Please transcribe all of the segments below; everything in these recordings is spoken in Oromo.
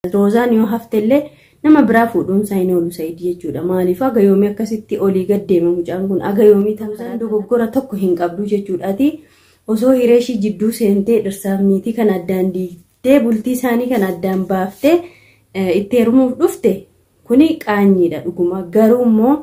Roozaan yoo haftellee nama biraa fuudhuun saayinii olu Sa'iid jechuudha. Maaliif aga yoomii akkasitti olii gad deema mucaan kun aga yoomii taasisaan dogoggora tokko hin qabdu jechuudhaati. Osoo hireeshii jidduu seentee dhirsaaf niitii kan addaan diigdee bultii isaanii kan addaan baaftee itti heerumuuf dhufte kuni qaanyiidha dhuguma. Garuu immoo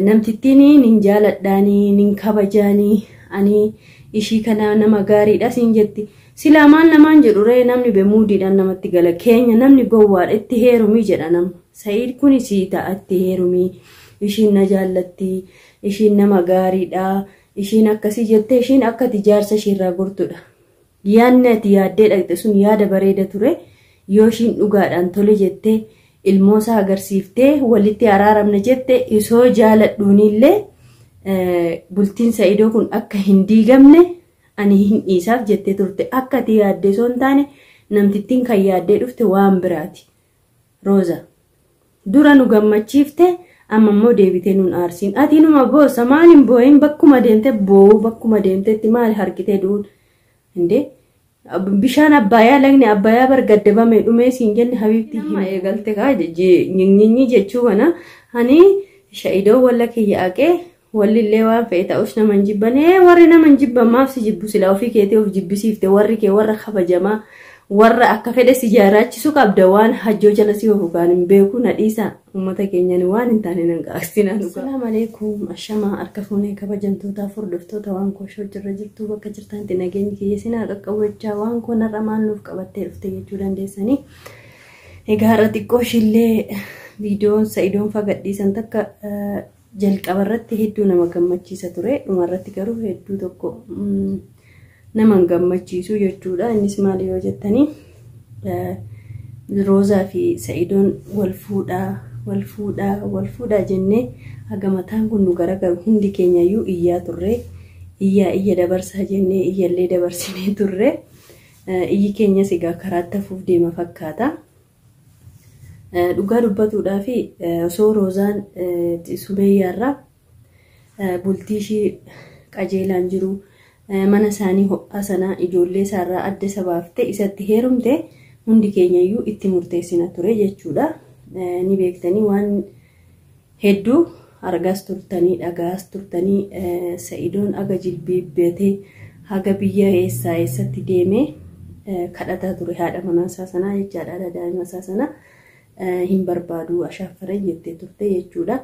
namtittiin nin jaaladhaanii nin kabajaanii ani ishii kana nama gaariidha siin jetti. Silaamaan namaan jedhure namni bemuudiidhaan namatti gala keenya namni gowwaadha itti heerumii jedha nama. Sa'iid kun sii ta'a itti heerumii ishiin na jaallatti ishiin nama gaariidha ishiin akkasii jettee ishiin akka tijaarsa ishiirraa gortudha. Yaadni ati yaaddee dhaqxe sun yaada bareeda ture yoo ishiin dhugaadhaan tole jettee ilmoosaa agarsiiftee walitti araaramna jette isoo jaaladhuunillee bultiin Sa'iidoo kun akka hin diigamne ani hin dhiisaaf jettee turte akka ati yaaddee soon taane namtittiin kan yaaddee dhufte waan biraati. Rooza dura nu gammachiifte amma immoo deebitee nuun aarsiin ati numa boossa maal hin boo'in bakkuma deemte boo'u bakkuma deemtetti maal harkitee duun hinde bishaan abbayaa lagni abbayaa bargaddabame dhumee siin jenne habiibti hima eegalte kaa nyinyi jechuu kana hani Sha'idoo walla kiyyaaqee walillee waan fe'e ta'us nama jibbane warri nama jibban maaf si jibbu sila ofii keetii of jibbisiifte warri kee warra kabajamaa warra akka fedhe si jaaraachisu qabda waan hajjoo jala si ofu kan hin beeku nadhiisa ummata keenyaan waan hin taane nan qaastina dhuga. Assalaamu alaykum ashama harka fuunee kabajamtoota furdoftoota waan koshoo jirra jirtu bakka jirtanti nageenyi kiyya sinaa qaqqabachaa waan koonarra maal nuuf qabattee dhufte jechuu dandeessanii. Egaa har'a xiqqoo ishillee viidiyoon Sa'iidoon fagadhiisan takka jalqabarratti hedduu nama gammachiisa ture dhumarratti garuu hedduu tokko nama gammachiisu jechuudha. Innis maal yoo jettanii Roozaa fi Sa'iidoon wal fuudhaa jennee haga mataan kun nu garagaru hundi keenyayyuu iyyaa turre iyya dabarsaa jennee iyyallee dabarsinee turre iyyi keenyas egaa karaatti hafuuf deema fakkaata. Dhugaa dubbatuudhaa fi osoo Roozaan Sumeeyyaarraa bultii ishii qajeelaan jiru mana isaanii ho'aa sanaa ijoollee isaarraa adda sabaaftee isatti heerumte hundi keenyayyuu itti murteessina ture jechuudha. Ni beektanii waan hedduu argaas turtanii dhagaas turtanii Sa'iidoon aga jilbiibbatee haga biyya eessatti deemee kadhataa ture haadha manaasaa sanaa jechaadha haadha daa'imasaa sanaa. Hin barbaadu ashaaffare jettee turte jechuudha.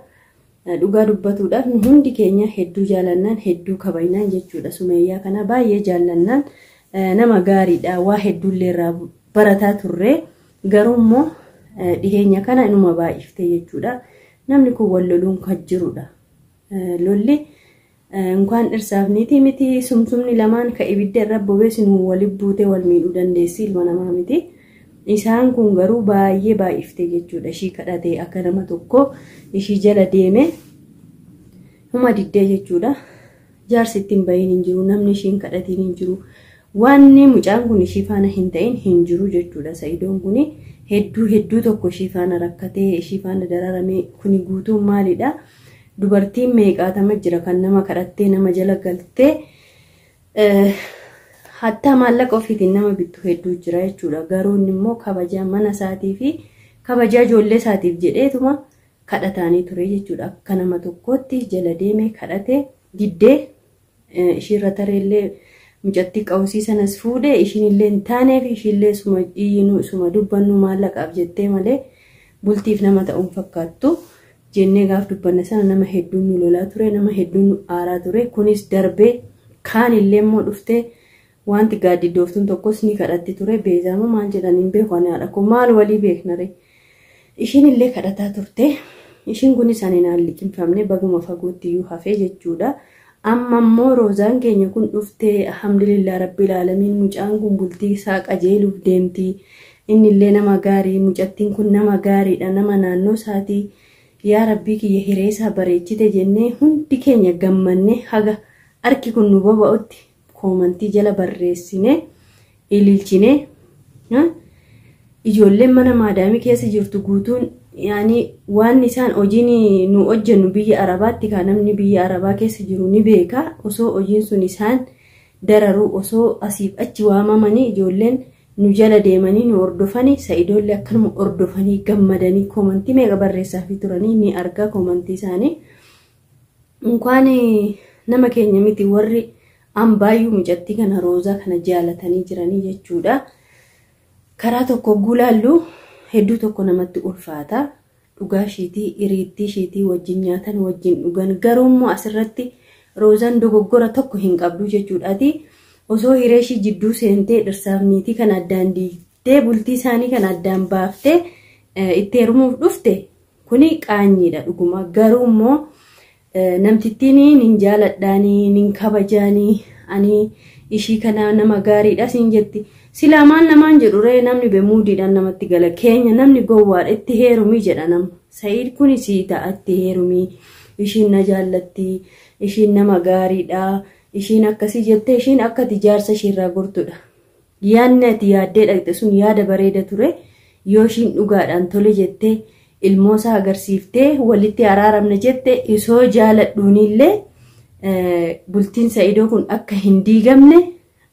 Dhugaa dubbatuudhaaf hundi keenya hedduu jaallannaan hedduu kabajnaan jechuudha. Sumeeyyaa kana baay'ee jaallannaan nama gaariidha waa hedduullee irraa barataa turre garuu immoo dhiheenya kana inuma baay'iftee jechuudha. Namni kun wal loluun kan jirudha. Lolli inkaan dhirsaaf niitii miti sumsumni lamaan ka ibidda irra bobeessin waliin buutee wal miidhuu dandeessi ilma namaa miti. Isaan kun garuu baay'ee baay'iftee jechuudha. Ishii kadhatee akka nama tokko ishii jala deeme huma diddee jechuudha. Jaarsi ittiin bahin hin jiru namni ishiin kadhatiin hin jiru. Wanni mucaan kun ishii faana hin ta'in hin jiru jechuudha. Sa'iidoon kun hedduu tokko ishii faana rakkatee ishii faana dararamee kuni guutuun maalidha? Dubartiin meeqaatama jira kan nama kadhattee nama jala galtee hatta maallaqa ofiitiin nama bittu hedduu jira jechuudha. Garuu immoo kabajaa mana isaatii fi kabajaa ijoollee isaatiif jedheetuma kadhataanii ture jechuudha. Akka nama tokkootti jala deemee kadhatee diddee ishiirra tareellee mucattii qawusii sanas fuudhee ishiinillee hin taaneef ishiillee suma dubbannu maallaqaaf jettee malee bultiif nama ta'uun fakkaattu jennee gaaf dubbanne sana nama hedduun nu lolaa ture nama hedduun nu aaraa ture. Kunis darbee kaanillee immoo dhuftee wanti gaaddidooftuun tokkos ni kadhatti ture beezama maal jedhaniin beekanii haadha kun maal walii beeknare ishiin illee kadhataa turte ishiin kun isaanii naan liqimfamne baguma fagootti iyyuu hafee jechuudha. Amma immoo Roozaan keenya kun dhuftee alhamdulillah rabbil aalamiin mucaan kun bultii isaa qajeeluuf deemti inni illee nama gaarii mucattiin kun nama gaariidha nama naannoo isaatii yaa rabbii kiyya hiree isaa bareechite jennee hundi keenya gammanne haga harki kun nu boba'utti koomantii jala barreessine ililchine ijoolleen mana maadaamii keessa jirtu guutuun yaani waan isaan hojiin nu hojjennu biyya Arabaatti kan namni biyya Arabaa keessa jiru ni beeka osoo hojiin sun isaan dararuu osoo asiif achi waamamanii ijoolleen nu jala deemanii nu hordofanii Sa'idoollee akkanuma hordofanii gammadanii koomantii meeqa barreessaa fi turanii ni argaa koomantii isaanii. Inkwaan nama keenya miti warri ambaayyuu mucattii kana Roozaa kana jaalatanii jiranii jechuudha. Karaa tokko gulaallu hedduu tokko namatti ulfaata. Dhugaa isheetii iriittii isheetii wajjin nyaatan wajjin dhugan garuummoo asirratti Roozaan dogoggora tokko hin qabdu jechuudhaati. Osoo hireeshii jidduu seentee dhirsaaf niitii kan addaan diigdee bultii isaanii kan addaan baaftee itti heerumuuf dhufte kuni qaanyiidha dhuguma. Garuummoo namtittiin nin jaaladhaanii nin kabajaanii ani ishii kana nama gaariidha siin jetti. Silaamaan namaan jedhu ree namni bemuudiidhaan namatti gala keenya namni gowwaadha itti heerumii jedha nama. Sa'iid kun sii ta'a itti heerumii ishiin na jaallatti ishiin nama gaariidha ishiin akkasii jettee ishiin akka tijaarsa ishiirraa gortudha. Yaadni ati yaaddee dhaqxe sun yaada bareeda ture yoo ishiin dhugaadhaan tole jettee ilmoosaa agarsiiftee walitti araaramne jette isoo jaaladhuunillee bultiin Sa'idoo kun akka hin diigamne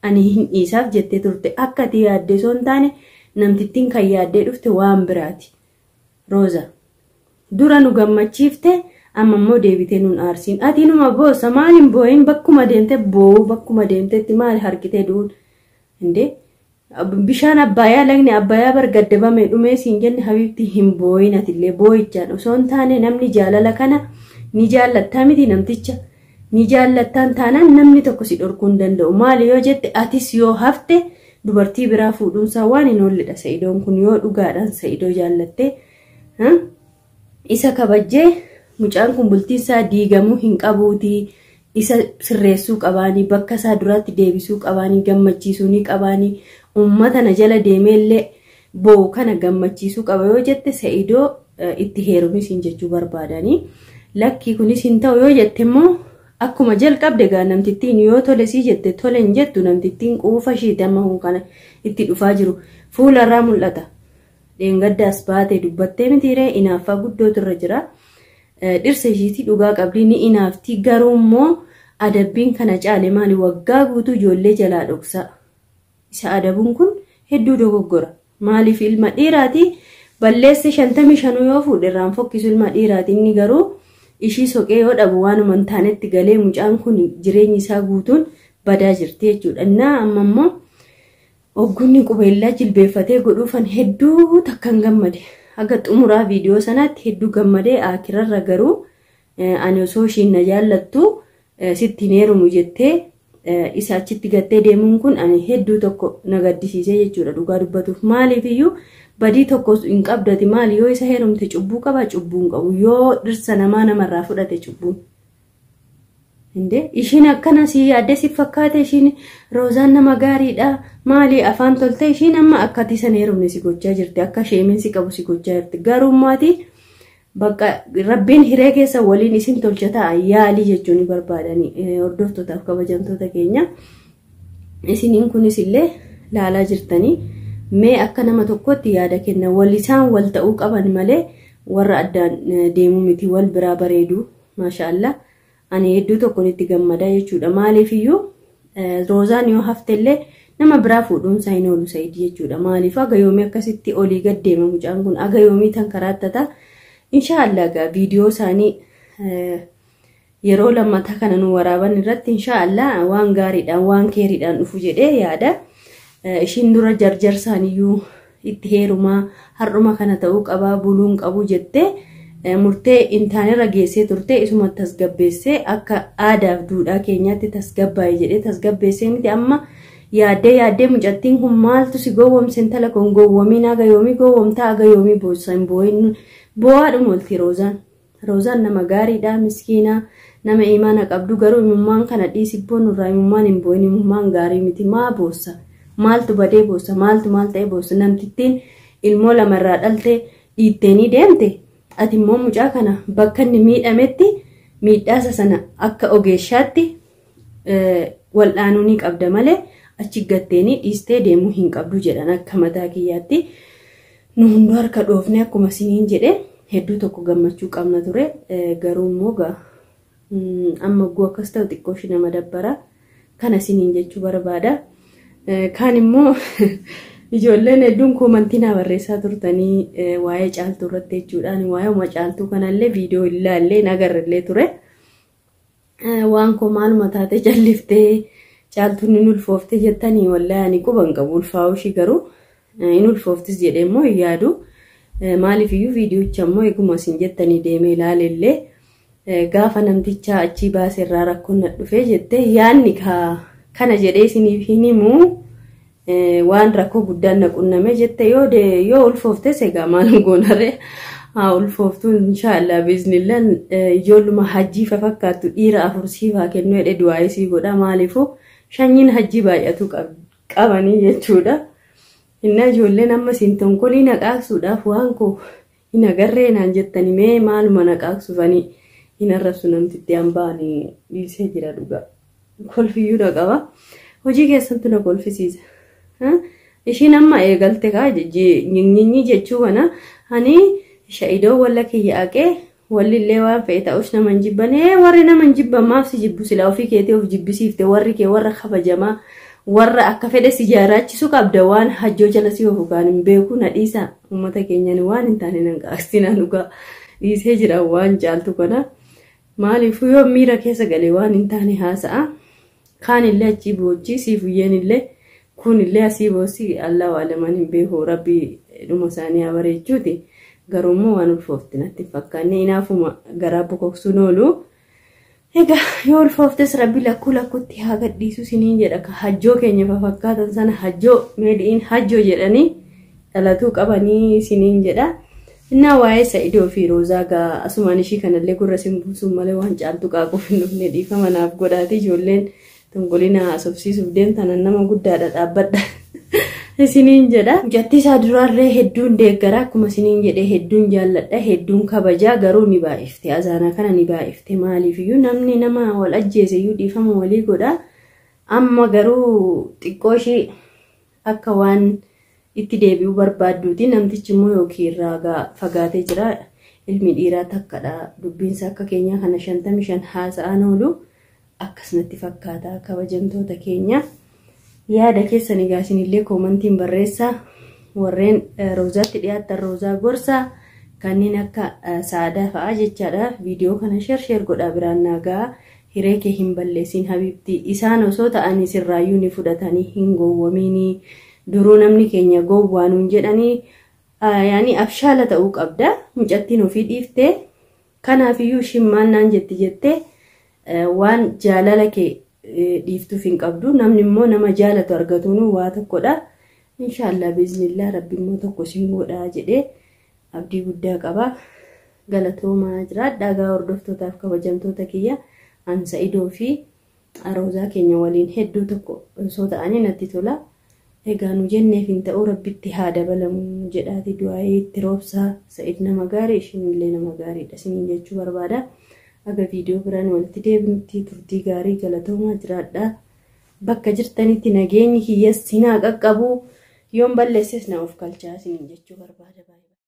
ani hin dhiisaaf jettee turte akka ati yaaddee son taane namtittiin kan yaaddee dhufte waan biraati. Rooza dura nu gammachiifte amma immoo deebitee nun aarsiin ati numa boossa maaliin booyin bakkuma deemte boo'u bakkuma deemtetti maali harkitee duun inde bishaan abbayaa lagni abbayaa bargaddabame dhumee siin jenne habiibti hin booyin atillee boo'ichaan osoo hin taane namni jaalala kana ni jaallattaa miti namticha. Ni jaallattaan taanaan namni tokko si dhorkuu hin danda'u. Maali yoo jette atis yoo hafte dubartii biraa fuudhuunsaa waan hin oollidha. Sa'idoon kun yoo dhugaadhaan Sa'idoo jaallattee isa kabajjee mucaan kun bultiinsaa diigamuu hin qabuutii isa sirreessuu qabaanii bakka isaa duraatti deebisuu qabaanii gammachiisuu ni qabaanii uummata na jala deemeellee boo'u kana gammachiisuu qaba yoo jette Sa'idoo itti heerumis hin jechuu barbaadanii. Lakkii kunis hin ta'u yoo jette immoo akkuma jalqabde gaa namtittiin yoo tole sii jette tole hin jettu namtittiin quufa ishiiti amma kana itti dhufaa jiru fuularraa mul'ata. Dheengaddaas baatee dubbattee mitiiree inaaffaa guddootu irra jira. Dhirsa ishiitii dhugaa qabdii ni inaaftii garuu immoo adabbiin kana caale maali waggaa guutuu ijoollee jalaa dhoksa. Isa adabuun kun hedduu dogoggora. Maaliif ilma dhiiraati balleessi 55 yoo fuudhe irraan fokkisu ilma dhiiraati inni garuu ishii soqee yoo dhabu waanuma hin taanetti galee mucaan kun jireenyi isaa guutuun badaa jirti jechuudha. Innaa amma immoo oggunni qubeellaa jilbeeffatee godhuufan hedduu takkan gammade. Haga xumuraa viidiyoo sanaatti hedduu gammadee akirarra garuu ani osoo ishiin na jaallattu sitti heerumu jettee isa achitti gattee deemuun kun ani hedduu tokko na gaddisiisee jechuudha dhugaa dubbatuuf. Maaliif iyyuu badii tokko hin qabdati maali yoo isa heerumte cubbuu qaba cubbuun qabu yoo dhirsa namarraa fudhate cubbuun. Inde ishiin akkana si yaadde si fakkaate ishiin Roozaan nama gaariidha maali afaan tolte ishiin amma akkati san heerumne si gochaa jirti akka sheeminsi qabu si gochaa jirti garummaati bakka rabbiin hiree keessa waliin isin tolchataa yaalii jechuun barbaadanii hordoftootaaf kabajamtoota keenya isiniin kunis illee laalaa jirtanii mee akka nama tokkotti yaada kenna walisaan wal ta'uu qaban malee warra addaan deemuu miti wal biraa bareedu maashaallah. Ani hedduu tokkoon itti gammadaa jechuudha. Maaliif iyyuu Roozaan yoo haftellee nama biraa fuudhuunsaa hin oolu Sa'iid jechuudha. Maaliif aga yoomii akkasitti olii gad deema mucaan kun aga yoomii tan karaattata. Inshaallah gaa viidiyoo isaanii yeroo lammataa kana nu waraaban irratti inshaallah waan gaariidhaan waan keeriidhaan dhufu jedhee yaada. Ishiin dura jarjarsaaniyyuu itti heerumaa har'uma kana ta'uu qabaa buluun qabu jettee murtee intaanirra geessee turte isuma tasgabbeessee akka aadaaf duudhaa keenyaatti tasgabbaa'e jedhee tasgabbeessee miti amma yaaddee mucattiin kun maaltu si gowwomse intala kun gowwomiin aga yoomii gowwomtaa aga yoomii boossan boo'aadhuma olti Roozaan nama gaariidha miskiinaa nama imaana qabdu garuu imummaan kana dhiisibboon irraa imummaan hin boo'in imummaan gaarii miti maa boossa maaltu badee boossa maaltu maal ta'e boossa namtittiin ilmoo lamarraa dhalte dhiitteenii deemte. Ati immoo mucaa kana bakka inni miidhametti miidhaasa sana akka ogeeshaatti wal'aanuu ni qabda malee achi gatteenii dhiistee deemuu hin qabdu jedhan akka mataa kiyyaatti. Nu hunduu harka dhoofne akkuma siniin jedhe hedduu tokko gammachuu qabna ture garuu immoo amma guu akkas ta'u xiqqoo shi nama dabbara kana siniin jechuu barbaada. Kaan immoo ijoolleen hedduun koomantii na barreessaa turtanii waa'ee caaltuu irratti jechuudhaan waa'ee caaltuu kanallee viidiyoo ilaallee nagarrellee ture. Waan koo maaluma taate jalliftee caaltuun ni ulfoofte jettanii wallahi ani quban qabu ulfaa'uu ishii garuu ni ulfooftis jedhee immoo yaadu. Maaliif iyyuu viidiyoocha immoo eeguma isin jettanii deemee ilaalellee gaafa namticha achii baasee irraa rakkoon na dhufee jettee yaadni kana jedhee isiniif hin himu waan rakkoo guddaan na qunname jette yoo ulfooftes egaa maal goonaree ulfooftuun inshallah biiznillah ijoolluma hajjii fakkaattu dhiira 4 siifaa kennuu jedhee du'aa isii godha maaliifuu shanyiin hajjii baay'atu qabanii jechuudha. Inna ijoolleen amma siin tonkolii naqaaqsuudhaaf waan koo hin agarree naan jettanii mee maaluma naqaaqsufanii hin arrabsu namtitti hambaanii dhiisee jira dhugaa. Kolfiyyuu na qaba. Hojii keessattuu na kolfisiisa. Ishiin amma eegalte kaa nyinyi jechuu kana ani sha'idoo walla kiyya aqee wallillee waan fe'e ta'us nama hin jibbanee warri nama hin jibban maaf si jibbu silaa ofii keetii of jibbisiifte warri kee warra kabajamaa warra akka fedhe si jaaraachisu qabda waan hajjoo jala si ofu kaan hin beeku na dhiisa uummata keenyaan waan hin taane nan qaaqsina dhugaa dhiisee jira waan caaltu kana maaliifuu yoo miira keessa galee waan hin taane haasa'a kaan illee achii boojii siifuyyeen illee kun illee asii boosii Allah waalaman hin beeku rabbi dhuma isaanii abareechuuti garummoo waan ulfoofti natti fakkaanne inaafuma garaa bokoksuu oolu. Egaa yoo ulfooftes rabbi lakkuutti haa gadhiisu siniin jedha ka hajjoo keenya fakkaatan sana hajjoo meediin hajjoo jedhanii dhalatuu qabanii siniin jedha. Innaa waa'ee Sa'idoo fi Roozaa gaa asumaan ishii kanallee gurra simbuusuun malee waan caaltu qaaquuf hin dhufne dhiifama naaf godhaati ijoolleen tonkolina asobsiisuuf deemtan nama guddaadha dhaabbadha. Siniin jedha jatti isaa durarree hedduun deeggara akkuma siniin jedhee hedduun jaalladha hedduun kabajaa garuu ni baay'ifte azaana kana ni baay'ifte maaliif iyyuu namni nama wal ajjeese iyyuu dhiifama walii godha amma garuu xiqqoo ishii akka waan itti deebi'uu barbaadduuti namtichi immoo yookiin irraa fagaatee jira ilmi dhiiraa takkadha dubbiinsa akka keenya kana 55 haasa'an oolu akkasumatti fakkaata kabajamtoota keenya. Yaada keessan egaa isinillee koomantiin barreessaa warreen Roozaatti dhiyaatan Roozaa gorsaa kanneen akka Saadaa fa'aa jechaadha viidiyoo kana sheer godhaa biraan nagaa hiree kee hin balleessin habibti isaan osoo ta'anii sirraayyuu ni fudhatanii hin gowwamiini duruu namni keenya gowwaanuun jedhanii yaani abshaala ta'uu qabda mucattiin ofii dhiiftee kanaafiyyuu shimmaannaan jettee waan jaalala kee dhiiftuuf hin qabdu namni immoo nama jaalatu argatuun waa tokkodha inshallah biiznillah rabbi immoo tokko siin godhaa jedhee abdii guddaa qaba galatoomaa jiraadha gaa hordoftootaaf kabajamtoota kiyya an Sa'idoo fi Roozaa keenya waliin hedduu tokko osoo ta'anii natti tola egaa nu jenneef hin ta'u rabbitti haa dabalamu jedhaati du'aa'ee itti roobsaa Sa'id nama gaarii ishiinillee nama gaariidha siniin jechuu barbaada. Aga viidiyoo biraan walitti deebinutti turtii gaarii galatoomaa jiraadha. Bakka jirtanitti nageenyi kiyya sinaa qaqqabu yoon balleesses na of kalchaa siniin jechuu barbaada.